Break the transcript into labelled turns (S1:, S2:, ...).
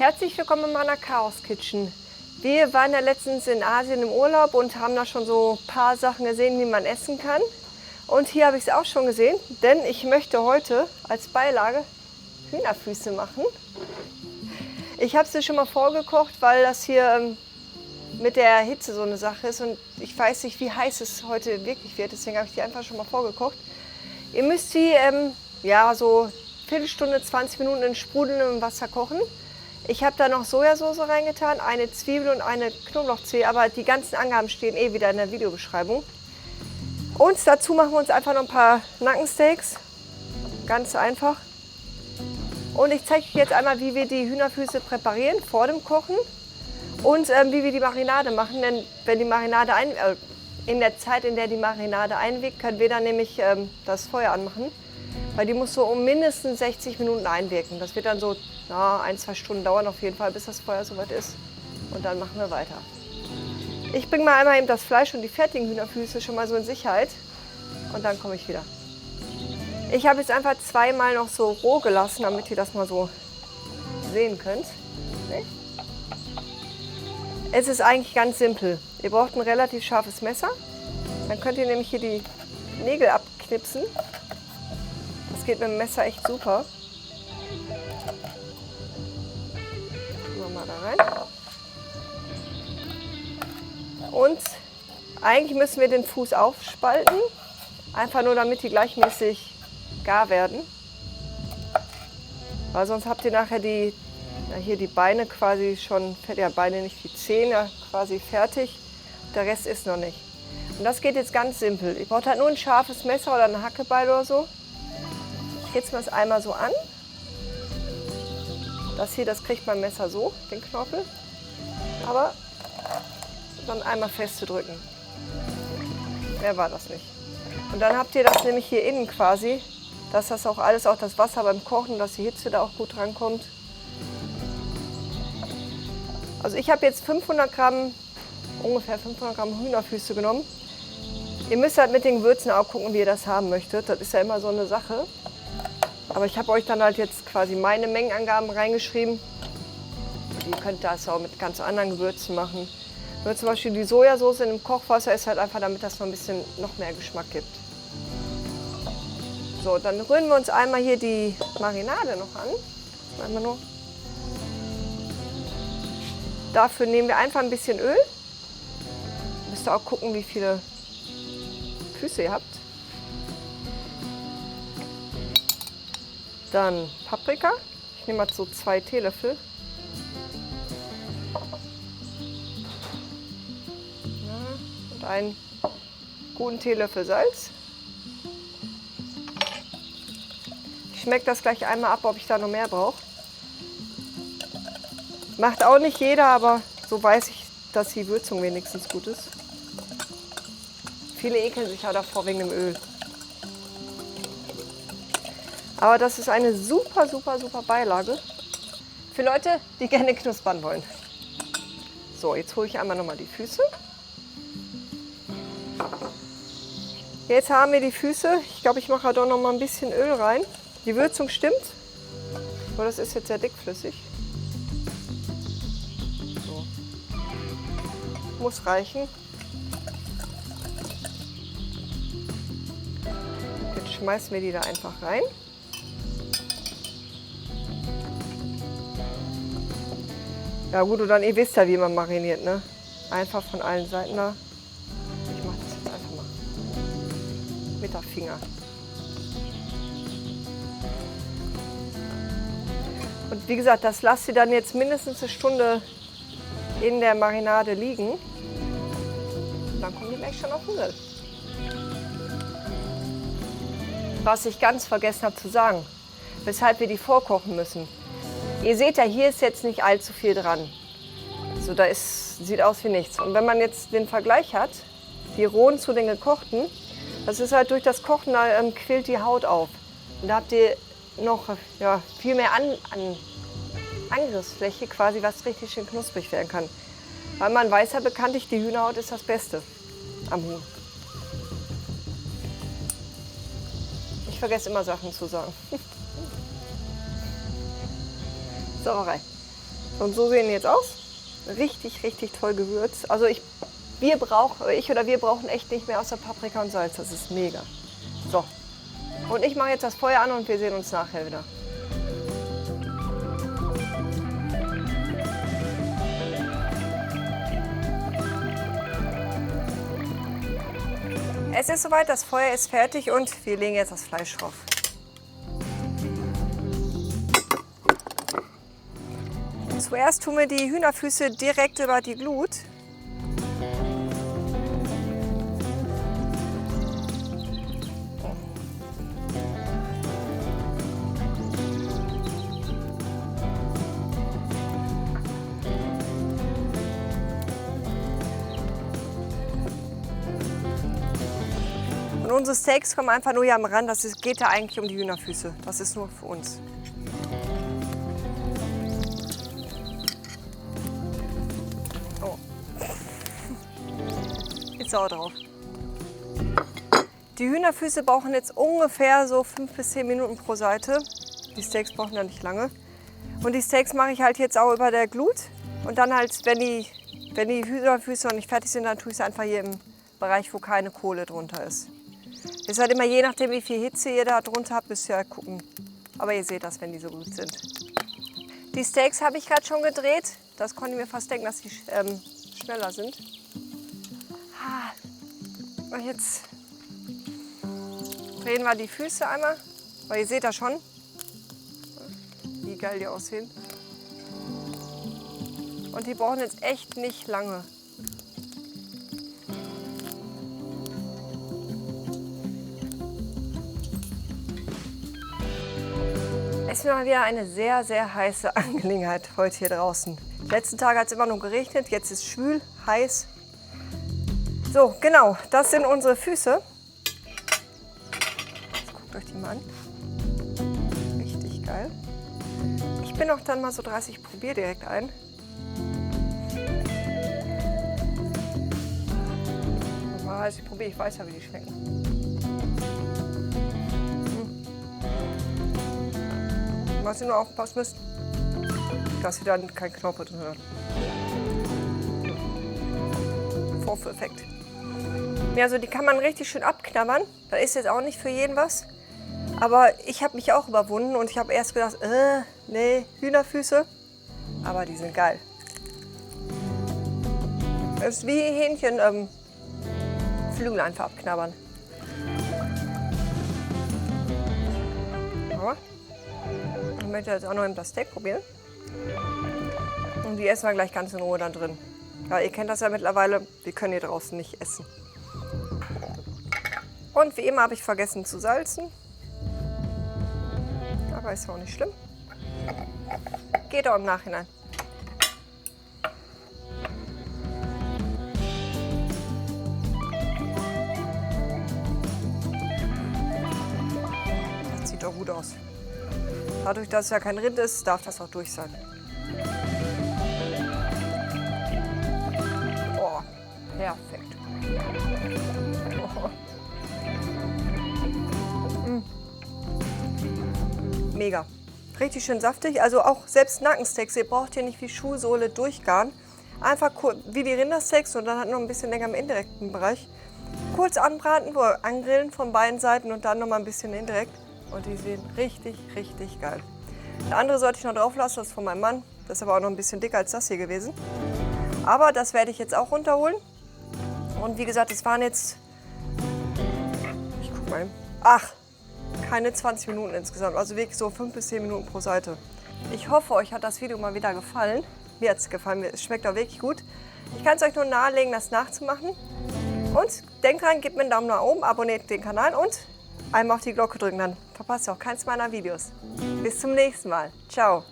S1: Herzlich willkommen in meiner Chaos Kitchen. Wir waren ja letztens in Asien im Urlaub und haben da schon so ein paar Sachen gesehen, die man essen kann. Und hier habe ich es auch schon gesehen, denn ich möchte heute als Beilage Hühnerfüße machen. Ich habe es dir schon mal vorgekocht, weil das hier mit der Hitze so eine Sache ist und ich weiß nicht, wie heiß es heute wirklich wird. Deswegen habe ich die einfach schon mal vorgekocht. Ihr müsst die ja, so Viertelstunde, 20 Minuten in sprudelndem Wasser kochen. Ich habe da noch Sojasauce reingetan, eine Zwiebel und eine Knoblauchzehe, aber die ganzen Angaben stehen eh wieder in der Videobeschreibung. Und dazu machen wir uns einfach noch ein paar Nackensteaks, ganz einfach. Und ich zeige euch jetzt einmal, wie wir die Hühnerfüße präparieren vor dem Kochen und wie wir die Marinade machen. Denn wenn die Marinade in der Zeit, in der die Marinade einwirkt, können wir dann nämlich das Feuer anmachen. Weil die muss so um mindestens 60 Minuten einwirken. Das wird dann so 1-2 Stunden dauern auf jeden Fall, bis das Feuer soweit ist. Und dann machen wir weiter. Ich bringe mal einmal eben das Fleisch und die fertigen Hühnerfüße schon mal so in Sicherheit. Und dann komme ich wieder. Ich habe jetzt einfach zweimal noch so roh gelassen, damit ihr das mal so sehen könnt. Es ist eigentlich ganz simpel. Ihr braucht ein relativ scharfes Messer. Dann könnt ihr nämlich hier die Nägel abknipsen. Das geht mit dem Messer echt super. Tun wir mal da rein. Und eigentlich müssen wir den Fuß aufspalten. Einfach nur, damit die gleichmäßig gar werden. Weil sonst habt ihr nachher hier die Beine quasi schon, ja Beine nicht, die Zähne quasi fertig. Der Rest ist noch nicht. Und das geht jetzt ganz simpel. Ihr braucht halt nur ein scharfes Messer oder eine Hackebeil oder so. Jetzt mal es einmal so an. Das hier, das kriegt mein Messer so, den Knorpel. Aber dann einmal festzudrücken. Mehr war das nicht. Und dann habt ihr das nämlich hier innen quasi, dass das auch alles, auch das Wasser beim Kochen, dass die Hitze da auch gut drankommt. Also ich habe jetzt ungefähr 500 Gramm Hühnerfüße genommen. Ihr müsst halt mit den Gewürzen auch gucken, wie ihr das haben möchtet. Das ist ja immer so eine Sache. Aber ich habe euch dann halt jetzt quasi meine Mengenangaben reingeschrieben. Ihr könnt das auch mit ganz anderen Gewürzen machen. Nur zum Beispiel die Sojasauce in einem Kochwasser ist halt einfach, damit das noch ein bisschen noch mehr Geschmack gibt. So, dann rühren wir uns einmal hier die Marinade noch an. Einmal nur. Dafür nehmen wir einfach ein bisschen Öl. Müsst ihr auch gucken, wie viele Füße ihr habt. Dann Paprika. Ich nehme mal so 2 Teelöffel. Und einen guten Teelöffel Salz. Ich schmecke das gleich einmal ab, ob ich da noch mehr brauche. Macht auch nicht jeder, aber so weiß ich, dass die Würzung wenigstens gut ist. Viele ekeln sich ja davor wegen dem Öl. Aber das ist eine super, super, super Beilage für Leute, die gerne knuspern wollen. So, jetzt hole ich einmal nochmal die Füße. Jetzt haben wir die Füße. Ich glaube, ich mache da noch mal ein bisschen Öl rein. Die Würzung stimmt. Aber das ist jetzt sehr dickflüssig. So. Muss reichen. Jetzt schmeißen wir die da einfach rein. Ja gut, und dann, ihr wisst ja, wie man mariniert, ne? Einfach von allen Seiten da. Ich mache das jetzt einfach mal mit der Finger. Und wie gesagt, das lasst ihr dann jetzt mindestens eine Stunde in der Marinade liegen. Und dann kommen die gleich schon auf den Grill. Was ich ganz vergessen habe zu sagen, weshalb wir die vorkochen müssen. Ihr seht ja, hier ist jetzt nicht allzu viel dran. So, sieht aus wie nichts. Und wenn man jetzt den Vergleich hat, die rohen zu den gekochten, das ist halt durch das Kochen, da quillt die Haut auf. Und da habt ihr noch viel mehr Angriffsfläche, quasi, was richtig schön knusprig werden kann. Weil man weiß ja bekanntlich, die Hühnerhaut ist das Beste am Huhn. Ich vergesse immer Sachen zu sagen. Sauerei. Und so sehen die jetzt aus. Richtig, richtig toll gewürzt. Also wir brauchen echt nicht mehr außer Paprika und Salz. Das ist mega. So. Und ich mache jetzt das Feuer an und wir sehen uns nachher wieder. Es ist soweit, das Feuer ist fertig und wir legen jetzt das Fleisch drauf. Zuerst tun wir die Hühnerfüße direkt über die Glut. Und unsere Steaks kommen einfach nur hier am Rand. Geht da eigentlich um die Hühnerfüße. Das ist nur für uns. Oh. Ist sauer drauf. Die Hühnerfüße brauchen jetzt ungefähr so 5 bis 10 Minuten pro Seite. Die Steaks brauchen ja nicht lange. Und die Steaks mache ich halt jetzt auch über der Glut. Und dann halt, wenn die Hühnerfüße noch nicht fertig sind, dann tue ich sie einfach hier im Bereich, wo keine Kohle drunter ist. Ist halt immer je nachdem, wie viel Hitze ihr da drunter habt, müsst ihr halt gucken. Aber ihr seht das, wenn die so gut sind. Die Steaks habe ich gerade schon gedreht. Das konnte ich mir fast denken, dass die schneller sind. Und jetzt drehen wir die Füße einmal. Weil ihr seht das schon, wie geil die aussehen. Und die brauchen jetzt echt nicht lange. Es ist mal wieder eine sehr, sehr heiße Angelegenheit heute hier draußen. Die letzten Tage hat es immer nur geregnet, jetzt ist es schwül, heiß. So, genau, das sind unsere Füße. Jetzt guckt euch die mal an. Richtig geil. Ich bin auch dann mal so 30, ich probiere direkt ein. Ich weiß ja, wie die schmecken. Was ihr nur aufpassen müsst, dass ihr dann kein Knorpel drin habt. Vorführeffekt. Ja, also die kann man richtig schön abknabbern. Da ist jetzt auch nicht für jeden was. Aber ich habe mich auch überwunden und ich habe erst gedacht, nee, Hühnerfüße. Aber die sind geil. Das ist wie Hähnchen Flügel einfach abknabbern. Ja. Ich möchte jetzt auch noch das Steak probieren. Und die essen wir gleich ganz in Ruhe dann drin. Ja, ihr kennt das ja mittlerweile, wir können hier draußen nicht essen. Und wie immer habe ich vergessen zu salzen. Aber ist auch nicht schlimm. Geht auch im Nachhinein. Das sieht doch gut aus. Dadurch, dass es ja kein Rind ist, darf das auch durch sein. Oh, perfekt. Oh. Mega. Richtig schön saftig. Also auch selbst Nackensteaks, ihr braucht hier nicht wie Schuhsohle durchgaren. Einfach wie die Rindersteaks und dann halt noch ein bisschen länger im indirekten Bereich. Kurz anbraten, angrillen von beiden Seiten und dann noch mal ein bisschen indirekt. Und die sehen richtig, richtig geil. Der andere sollte ich noch drauf lassen, das ist von meinem Mann. Das ist aber auch noch ein bisschen dicker als das hier gewesen. Aber das werde ich jetzt auch runterholen. Und wie gesagt, es waren jetzt, ich guck mal, keine 20 Minuten insgesamt. Also wirklich so 5 bis 10 Minuten pro Seite. Ich hoffe, euch hat das Video mal wieder gefallen. Mir hat es gefallen, es schmeckt auch wirklich gut. Ich kann es euch nur nahelegen, das nachzumachen. Und denkt dran, gebt mir einen Daumen nach oben, abonniert den Kanal und einmal auf die Glocke drücken, dann verpasst ihr auch keins meiner Videos. Bis zum nächsten Mal. Ciao.